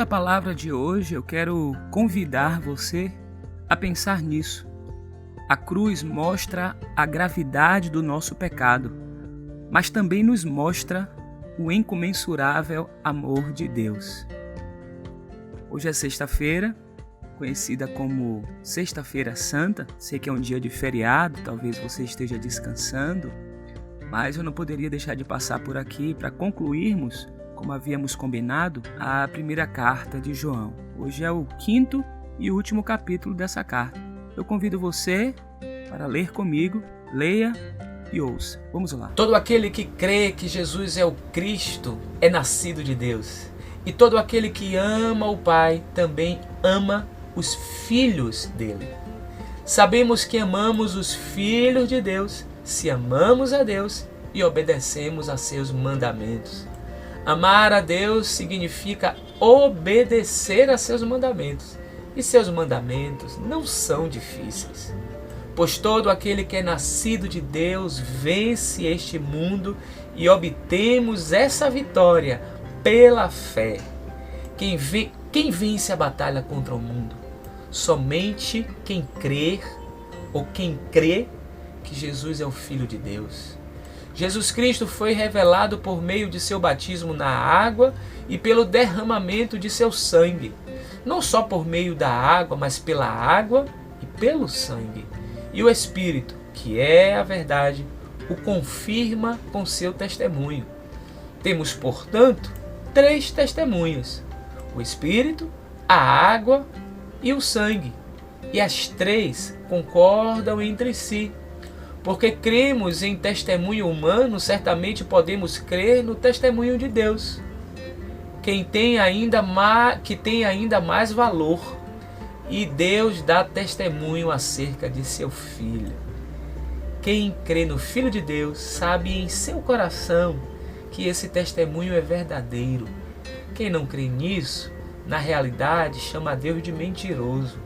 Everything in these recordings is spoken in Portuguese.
palavra de hoje, eu quero convidar você a pensar nisso. A cruz mostra a gravidade do nosso pecado, mas também nos mostra o incomensurável amor de Deus. Hoje é sexta-feira, conhecida como Sexta-feira Santa. Sei que é um dia de feriado, talvez você esteja descansando, mas eu não poderia deixar de passar por aqui para concluirmos, como havíamos combinado, a primeira carta de João. Hoje é o 5º e último capítulo dessa carta. Eu convido você para ler comigo, leia e ouça. Vamos lá. Todo aquele que crê que Jesus é o Cristo é nascido de Deus. E todo aquele que ama o Pai também ama os filhos dele. Sabemos que amamos os filhos de Deus se amamos a Deus e obedecemos a seus mandamentos. Amar a Deus significa obedecer a seus mandamentos. E seus mandamentos não são difíceis. Pois todo aquele que é nascido de Deus vence este mundo e obtemos essa vitória pela fé. Quem vence a batalha contra o mundo? Somente quem crer ou quem crê que Jesus é o Filho de Deus. Jesus Cristo foi revelado por meio de seu batismo na água e pelo derramamento de seu sangue. Não só por meio da água, mas pela água e pelo sangue. E o Espírito, que é a verdade, o confirma com seu testemunho. Temos, portanto, 3 testemunhas: o Espírito, a água e o sangue. E as 3 concordam entre si. Porque cremos em testemunho humano, certamente podemos crer no testemunho de Deus, que tem ainda mais valor. E Deus dá testemunho acerca de seu Filho. Quem crê no Filho de Deus sabe em seu coração que esse testemunho é verdadeiro. Quem não crê nisso, na realidade, chama a Deus de mentiroso,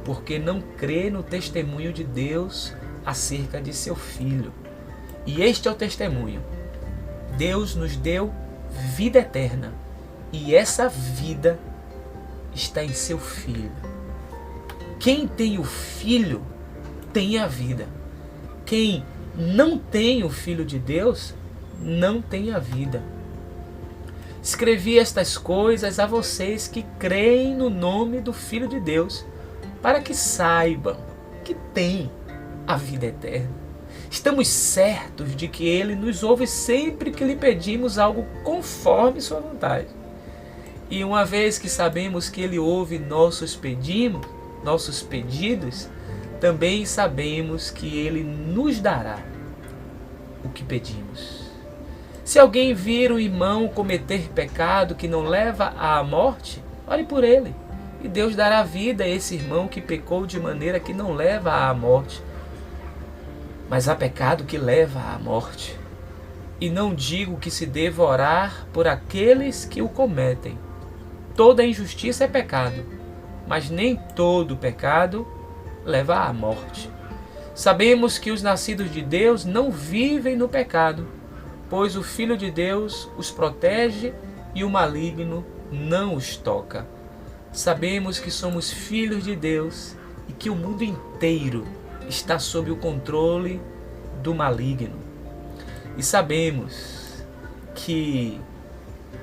porque não crê no testemunho de Deus acerca de seu Filho. E este é o testemunho: Deus nos deu vida eterna, e essa vida está em seu Filho. Quem tem o Filho tem a vida. Quem não tem o Filho de Deus não tem a vida. Escrevi estas coisas a vocês que creem no nome do Filho de Deus, para que saibam que têm a vida eterna. Estamos certos de que Ele nos ouve sempre que lhe pedimos algo conforme sua vontade. E uma vez que sabemos que Ele ouve nossos pedidos, também sabemos que Ele nos dará o que pedimos. Se alguém vir um irmão cometer pecado que não leva à morte, ore por ele, e Deus dará vida a esse irmão que pecou de maneira que não leva à morte. Mas há pecado que leva à morte. E não digo que se deva orar por aqueles que o cometem. Toda injustiça é pecado, mas nem todo pecado leva à morte. Sabemos que os nascidos de Deus não vivem no pecado, pois o Filho de Deus os protege e o maligno não os toca. Sabemos que somos filhos de Deus e que o mundo inteiro está sob o controle do maligno. E sabemos que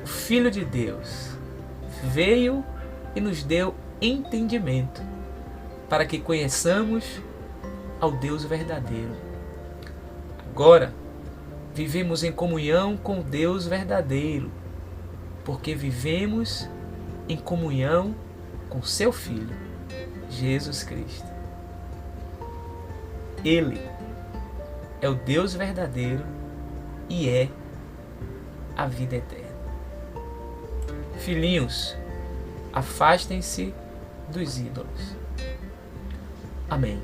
o Filho de Deus veio e nos deu entendimento para que conheçamos ao Deus verdadeiro. Agora, vivemos em comunhão com o Deus verdadeiro, porque vivemos em comunhão com seu Filho, Jesus Cristo. Ele é o Deus verdadeiro e é a vida eterna. Filhinhos, afastem-se dos ídolos. Amém.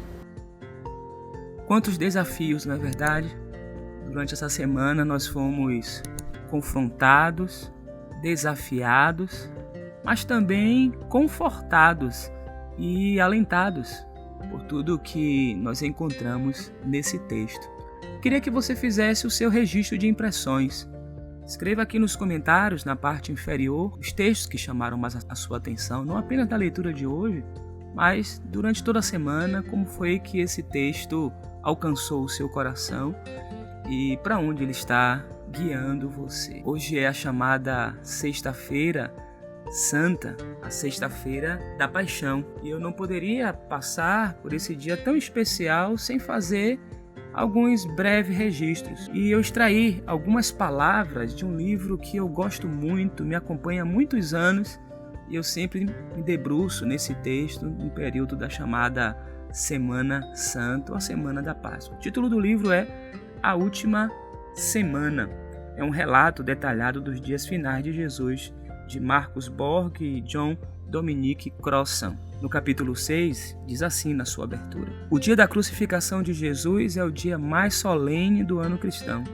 Quantos desafios, não é verdade? Durante essa semana nós fomos confrontados, desafiados, mas também confortados e alentados por tudo que nós encontramos nesse texto. Queria que você fizesse o seu registro de impressões. Escreva aqui nos comentários, na parte inferior, os textos que chamaram mais a sua atenção, não apenas da leitura de hoje, mas durante toda a semana, como foi que esse texto alcançou o seu coração e para onde ele está guiando você. Hoje é a chamada Sexta-feira Santa, a Sexta-feira da Paixão, e eu não poderia passar por esse dia tão especial sem fazer alguns breves registros. E eu extraí algumas palavras de um livro que eu gosto muito, me acompanha há muitos anos, e eu sempre me debruço nesse texto no período da chamada Semana Santa, ou a Semana da Páscoa. O título do livro é A Última Semana. É um relato detalhado dos dias finais de Jesus, de Marcus Borg e John Dominic Crossan. No capítulo 6, diz assim na sua abertura: o dia da crucificação de Jesus é o dia mais solene do ano cristão.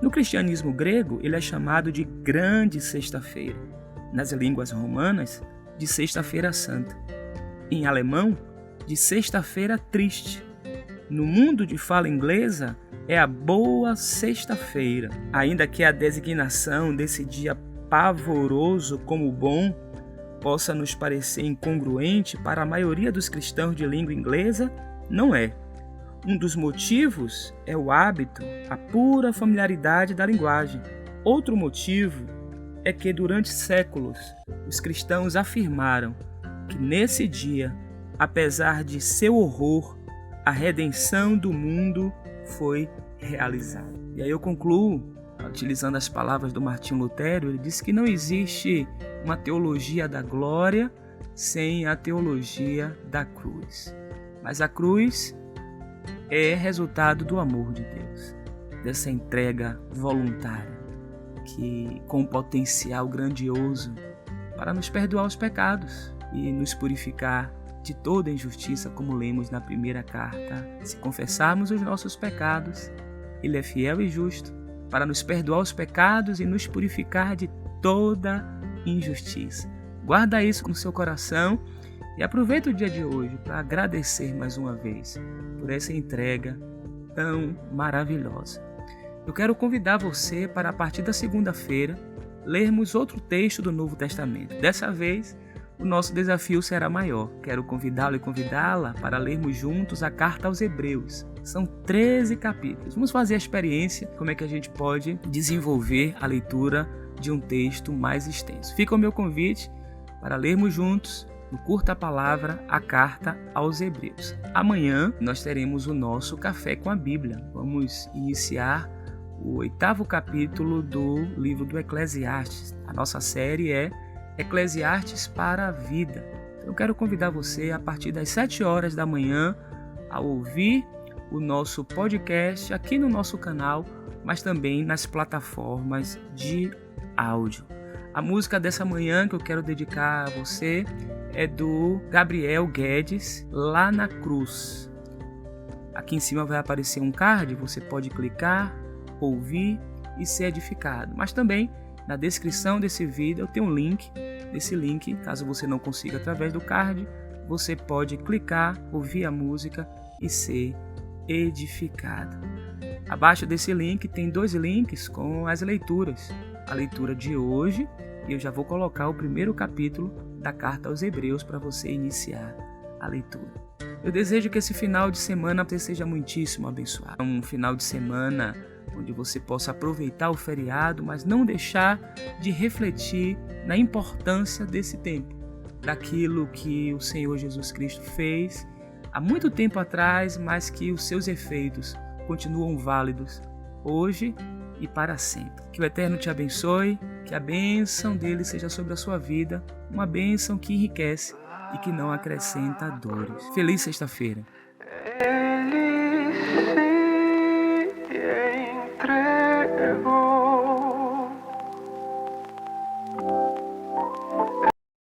No cristianismo grego, ele é chamado de Grande Sexta-feira. Nas línguas romanas, de Sexta-feira Santa. Em alemão, de Sexta-feira Triste. No mundo de fala inglesa, é a Boa Sexta-feira. Ainda que a designação desse dia pavoroso como bom possa nos parecer incongruente para a maioria dos cristãos de língua inglesa, não é. Um dos motivos é o hábito, a pura familiaridade da linguagem. Outro motivo é que durante séculos os cristãos afirmaram que nesse dia, apesar de seu horror, a redenção do mundo foi realizada. E aí eu concluo utilizando as palavras do Martinho Lutero. Ele disse que não existe uma teologia da glória sem a teologia da cruz. Mas a cruz é resultado do amor de Deus, dessa entrega voluntária, que com um potencial grandioso para nos perdoar os pecados e nos purificar de toda injustiça, como lemos na primeira carta. Se confessarmos os nossos pecados, Ele é fiel e justo para nos perdoar os pecados e nos purificar de toda injustiça. Guarda isso no seu coração e aproveita o dia de hoje para agradecer mais uma vez por essa entrega tão maravilhosa. Eu quero convidar você para, a partir da segunda-feira, lermos outro texto do Novo Testamento. Dessa vez, o nosso desafio será maior. Quero convidá-lo e convidá-la para lermos juntos a Carta aos Hebreus. São 13 capítulos. Vamos fazer a experiência como é que a gente pode desenvolver a leitura de um texto mais extenso. Fica o meu convite para lermos juntos, no Curta Palavra, a Carta aos Hebreus. Amanhã nós teremos o nosso Café com a Bíblia. Vamos iniciar o 8º capítulo do livro do Eclesiastes. A nossa série é Eclesiastes para a Vida. Eu quero convidar você a partir das 7 horas da manhã a ouvir o nosso podcast aqui no nosso canal, mas também nas plataformas de áudio. A música dessa manhã que eu quero dedicar a você é do Gabriel Guedes, Lá na Cruz. Aqui em cima vai aparecer um card, você pode clicar, ouvir e ser edificado. Mas também na descrição desse vídeo eu tenho um link. Nesse link, caso você não consiga através do card, você pode clicar, ouvir a música e ser edificado. Abaixo desse link tem 2 links com as leituras. A leitura de hoje, e eu já vou colocar o 1º capítulo da Carta aos Hebreus para você iniciar a leitura. Eu desejo que esse final de semana você seja muitíssimo abençoado. Um final de semana onde você possa aproveitar o feriado, mas não deixar de refletir na importância desse tempo, daquilo que o Senhor Jesus Cristo fez há muito tempo atrás, mas que os seus efeitos continuam válidos hoje e para sempre. Que o Eterno te abençoe, que a bênção dele seja sobre a sua vida, uma bênção que enriquece e que não acrescenta dores. Feliz sexta-feira. Ele se entregou.